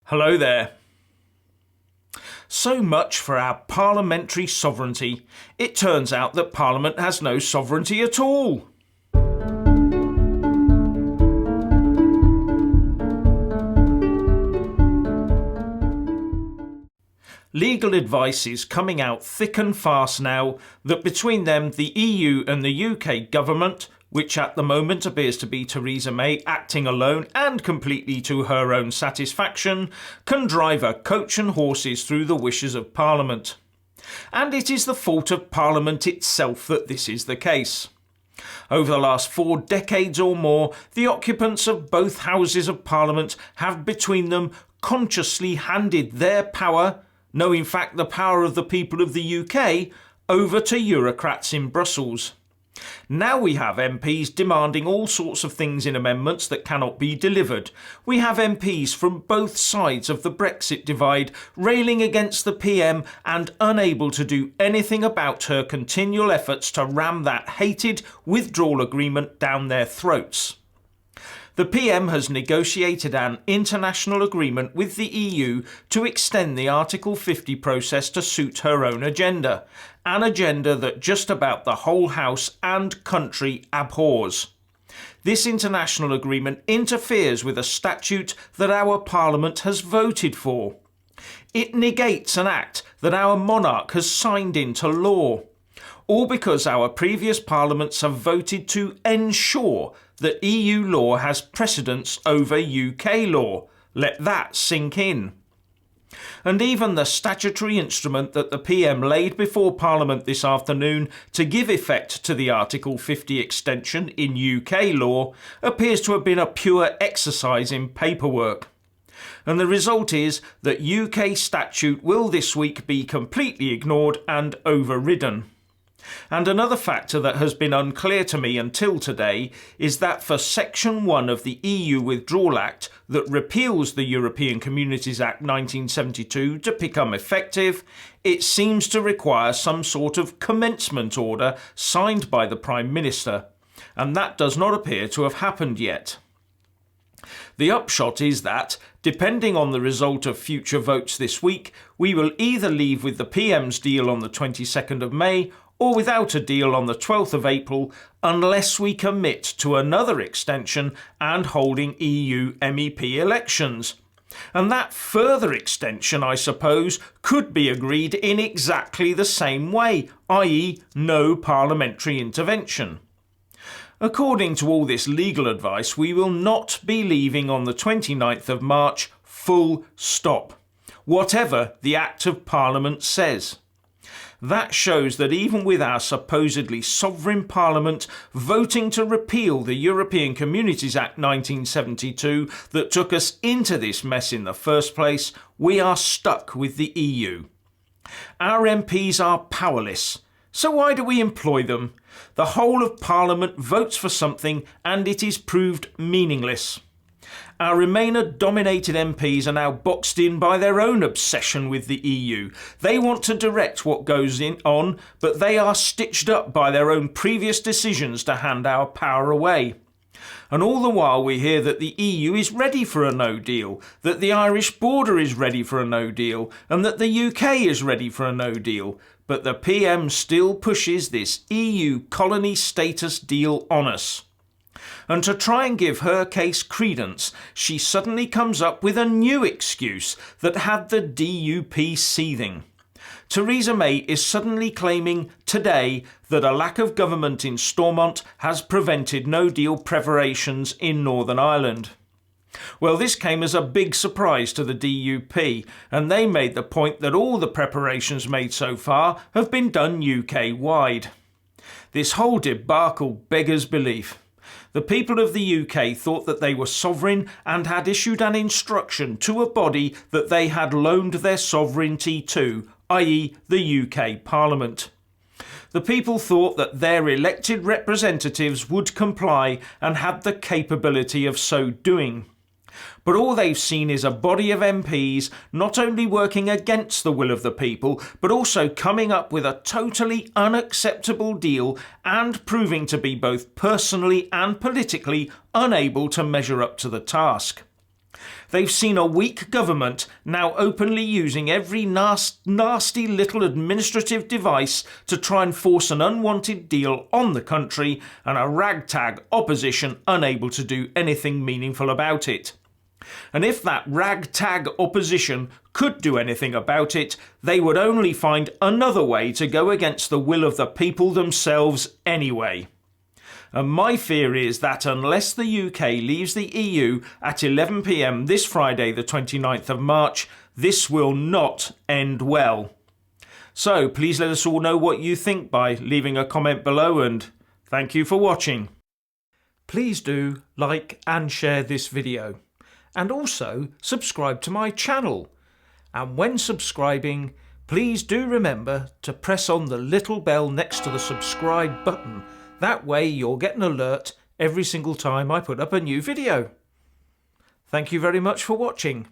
Hello there. So much for our parliamentary sovereignty. It turns out that Parliament has no sovereignty at all. Legal advice is coming out thick and fast now that between them, the EU and the UK government, which at the moment appears to be Theresa May acting alone and completely to her own satisfaction, can drive a coach and horses through the wishes of Parliament. And it is the fault of Parliament itself that this is the case. Over the last 4 decades or more, the occupants of both houses of Parliament have between them consciously handed their power, no in fact the power of the people of the UK, over to Eurocrats in Brussels. Now we have MPs demanding all sorts of things in amendments that cannot be delivered. We have MPs from both sides of the Brexit divide railing against the PM and unable to do anything about her continual efforts to ram that hated withdrawal agreement down their throats. The PM has negotiated an international agreement with the EU to extend the Article 50 process to suit her own agenda, an agenda that just about the whole House and country abhors. This international agreement interferes with a statute that our Parliament has voted for. It negates an act that our monarch has signed into law. All because our previous parliaments have voted to ensure that EU law has precedence over UK law. Let that sink in. And even the statutory instrument that the PM laid before Parliament this afternoon to give effect to the Article 50 extension in UK law appears to have been a pure exercise in paperwork. And the result is that UK statute will this week be completely ignored and overridden. And another factor that has been unclear to me until today is that for Section 1 of the EU Withdrawal Act that repeals the European Communities Act 1972 to become effective, it seems to require some sort of commencement order signed by the Prime Minister, and that does not appear to have happened yet. The upshot is that, depending on the result of future votes this week, we will either leave with the PM's deal on the 22nd of May or without a deal on the 12th of April unless we commit to another extension and holding EU MEP elections. And that further extension, I suppose, could be agreed in exactly the same way, i.e. no parliamentary intervention. According to all this legal advice, we will not be leaving on the 29th of March, full stop, whatever the Act of Parliament says. That shows that even with our supposedly sovereign Parliament voting to repeal the European Communities Act 1972 that took us into this mess in the first place, we are stuck with the EU. Our MPs are powerless. So why do we employ them? The whole of Parliament votes for something and it is proved meaningless. Our Remainer-dominated MPs are now boxed in by their own obsession with the EU. They want to direct what goes on, but they are stitched up by their own previous decisions to hand our power away. And all the while we hear that the EU is ready for a no deal, that the Irish border is ready for a no deal, and that the UK is ready for a no deal. But the PM still pushes this EU colony status deal on us. And to try and give her case credence, she suddenly comes up with a new excuse that had the DUP seething. Theresa May is suddenly claiming today that a lack of government in Stormont has prevented no-deal preparations in Northern Ireland. Well, this came as a big surprise to the DUP, and they made the point that all the preparations made so far have been done UK-wide. This whole debacle beggars belief. The people of the UK thought that they were sovereign and had issued an instruction to a body that they had loaned their sovereignty to, i.e. the UK Parliament. The people thought that their elected representatives would comply and had the capability of so doing. But all they've seen is a body of MPs not only working against the will of the people, but also coming up with a totally unacceptable deal and proving to be both personally and politically unable to measure up to the task. They've seen a weak government now openly using every nasty little administrative device to try and force an unwanted deal on the country, and a ragtag opposition unable to do anything meaningful about it. And if that ragtag opposition could do anything about it, they would only find another way to go against the will of the people themselves anyway. And my fear is that unless the UK leaves the EU at 11 p.m. this Friday, the 29th of March, this will not end well. So please let us all know what you think by leaving a comment below, and thank you for watching. Please do like and share this video, and also subscribe to my channel. And when subscribing, please do remember to press on the little bell next to the subscribe button. That way you'll get an alert every single time I put up a new video. Thank you very much for watching.